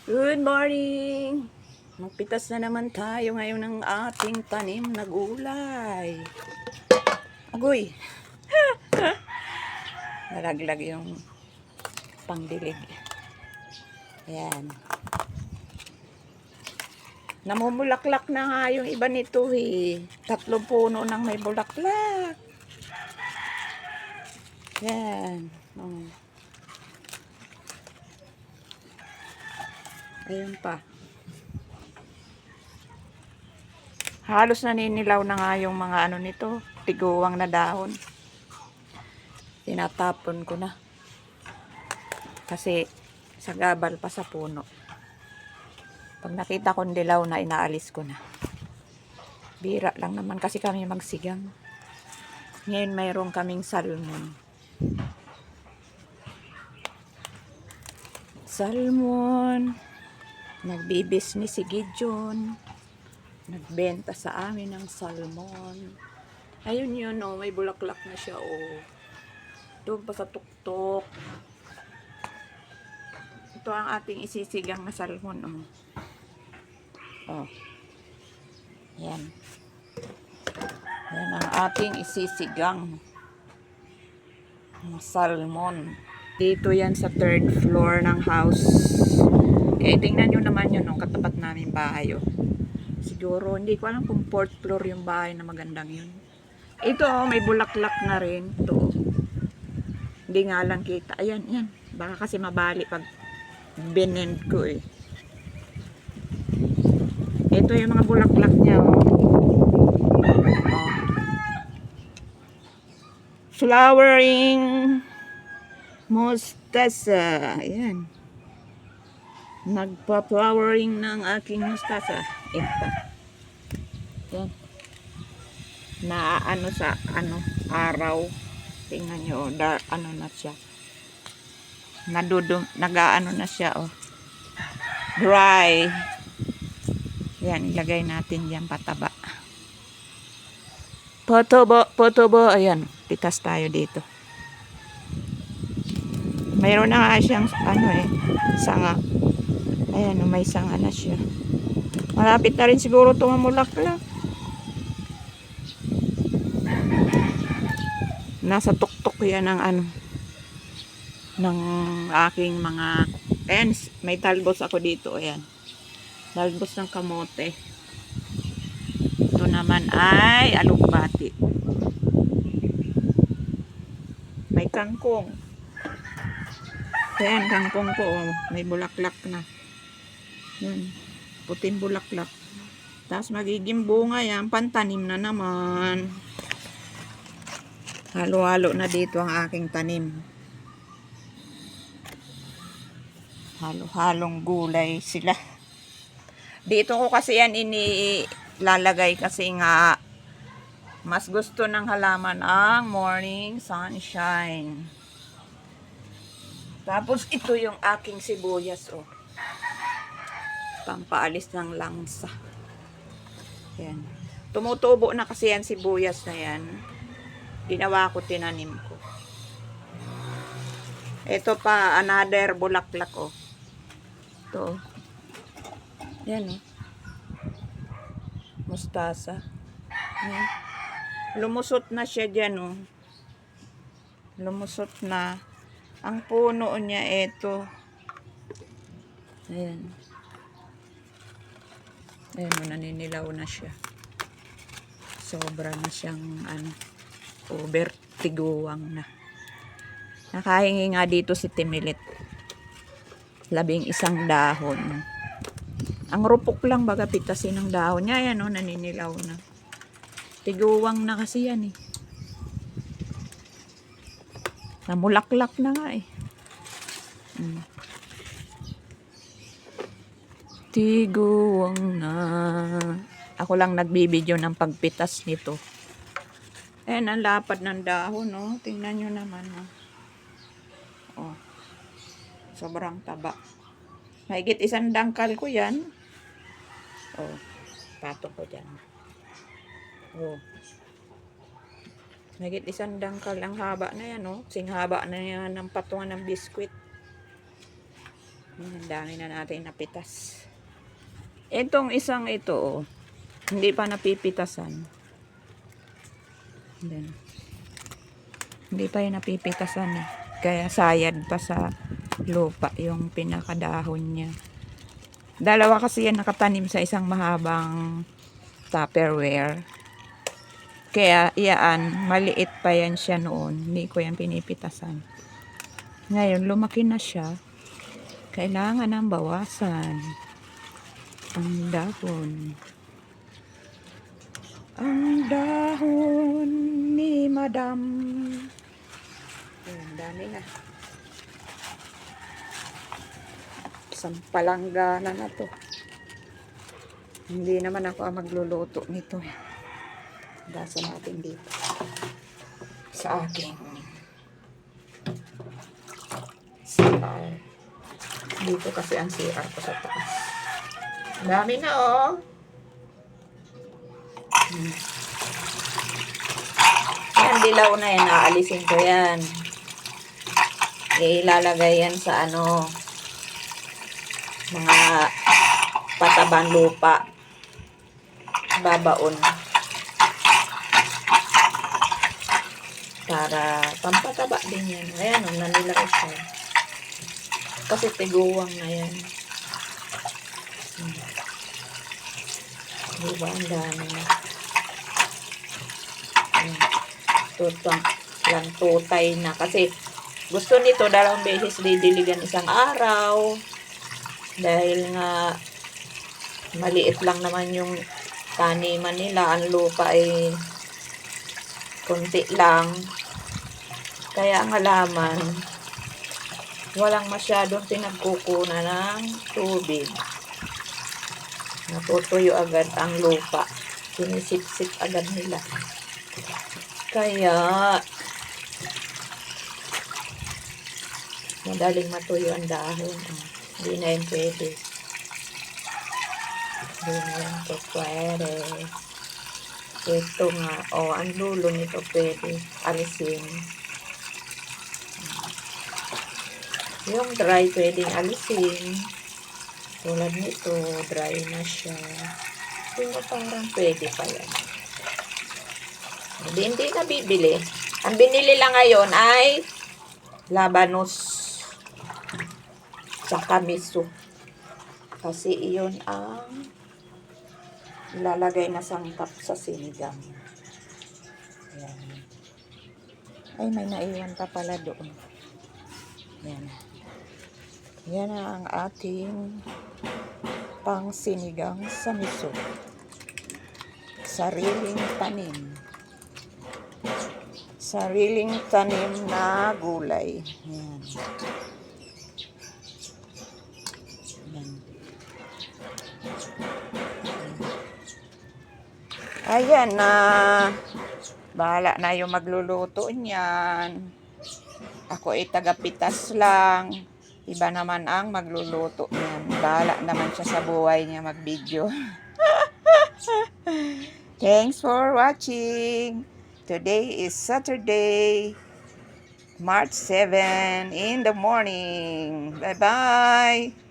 Good morning! Magpitas na naman tayo ngayon ng ating tanim na gulay. Agoy! Nalaglag yung pangdilig. Ayan. Namumulaklak na nga yung iba nito eh. 3 puno nang may bulaklak. Ayan. Oh. Ayun pa. Halos naninilaw na nga yung mga ano nito, tiguwang na dahon. Tinatapon ko na. Kasi sagabal pa sa puno. Pag nakita kong dilaw na, inaalis ko na. Bira lang naman kasi kami magsigang. Ngayon mayroon kaming salmon. Salmon. Nagbibisnis si Gideon. Nagbenta sa amin ng salmon. Ayun yun, oh, may bulaklak na siya, oh. Doon pa sa tuktok. Ito ang ating isisigang na salmon, oh. Oh. Yan. Yan ang ating isisigang na salmon. Dito yan sa 3rd floor ng house. Kaya tingnan nyo naman yun, oh, katapat namin bahay, oh. Siguro, hindi ko alam kung 4th floor yung bahay na magandang yun. Ito, oh, may bulaklak na rin. Ito, oh. Hindi nga lang kita. Ayan, yan. Baka kasi mabali pag binend ko, eh. Ito yung mga bulaklak niya, oh. Oh. Flowering mustasa. Ayan. Nagpa-flowering ng aking mustasa. Ito. Yan. Ano sa araw. Tingnan nyo, ano na siya. Nag-ano na siya, oh. Dry. Yan, ilagay natin yan pataba. Potobo. Ayan, pitas tayo dito. Mayroon na nga siyang, sanga. Ayan, may sanga na siya. Malapit na rin siguro tumamulaklak. Nasa tuktok yan ng ng aking mga, ayan, may talbos ako dito, ayan. Talbos ng kamote. Ito naman ay alugbati. May kangkong. Ayan, kangkong ko, oh, may bulaklak na. Yan, puting bulaklak. Tapos magiging bunga yan, pantanim na naman. Halo-halo na dito ang aking tanim. Halo-halong gulay sila. Dito ko kasi yan inilalagay kasi nga mas gusto ng halaman ang morning sunshine. Tapos ito yung aking sibuyas, oh. Pampaalis ng langsa. Yan. Tumutubo na kasi yan sibuyas na yan. Ginawa ko, tinanim ko. Ito pa, another bulaklak, oh. Ito. Yan, oh. Mustasa. Yan. Lumusot na siya dyan, oh. Lumusot na. Ang puno niya, ito. Ayan. Ayan, naninilaw na siya. Sobra na siyang, over tiguwang na. Nakahingi nga dito si Timilit. 11 dahon. Ang rupok lang baga pitasin ng dahon niya. Ayan, oh, naninilaw na. Tiguwang na kasi yan, eh. Namulaklak na nga, eh. Tiguwang na. Ako lang nagbibideo ng pagpitas nito. Ayan, ang lapad ng dahon, oh. Tingnan nyo naman, oh. Oh. Sobrang taba. Mahigit 1 dangkal ko yan. Oh. Patok ko dyan. Oh. Mahigit 1 dangkal. Ang haba na yan, oh. Sing haba na yan ng patungan ng biskwit. Ang dami na natin napitas. Itong isang ito, oh, hindi pa napipitasan. Then, hindi pa yung napipitasan eh. Kaya sayad pa sa lupa yung pinakadahon niya. Dalawa kasi yan nakatanim sa isang mahabang Tupperware. Kaya iyaan, maliit pa yan siya noon. Hindi ko yan pinipitasan. Ngayon, lumaki na siya. Kailangan ng bawasan ang dahon. Ang dahon ni Madam. Ayan, dami na. Sampalanggana na to. Hindi naman ako ang magluluto nito. Dasa natin dito. Sa aking CR. Dito kasi ang CR ko sa taas. Dami na oh. Yan, dilaw na yan. Aalisin ko yan. Ilalagay yan sa ano, mga patabang lupa. Babaon. Para pampataba din yan. Ayan, nanilaki siya. Kasi tiguwang na yan. Diba, ang dami na. Tutang lang tutay na. Kasi gusto nito 2 beses didiligan isang araw. Dahil nga maliit lang naman yung taniman nila. Ang lupa ay kunti lang. Kaya ang halaman walang masyadong pinagkukuna ng tubig. Natutuyo agad ang lupa. Sinisip-sip agad nila. Kaya madaling matuyo ang dahon. Hindi na yan pwede. Hindi na yan pwede. Ito nga. Ang dulo nito pwede. Alisin. Yung dry pwedeng alisin. Tulad nito, dry na siya. Pero parang pwede pa yan. Hindi na bibili. Ang binili lang ngayon ay labanos tsaka miso. Kasi iyon ang ilalagay na sangkap sa sinigang. Ayan. Ay, may naiwan pa pala doon. Ayan. Yan ang ating pang sinigang sa miso. Sariling tanim. Sariling tanim na gulay. Yan. Yan. Ayan na. Bahala na yung magluluto niyan. Ako ay tagapitas lang. Iba naman ang magluluto niyan. Bahala naman siya sa buhay niya mag-video. Thanks for watching. Today is Saturday, March 7 in the morning. Bye-bye.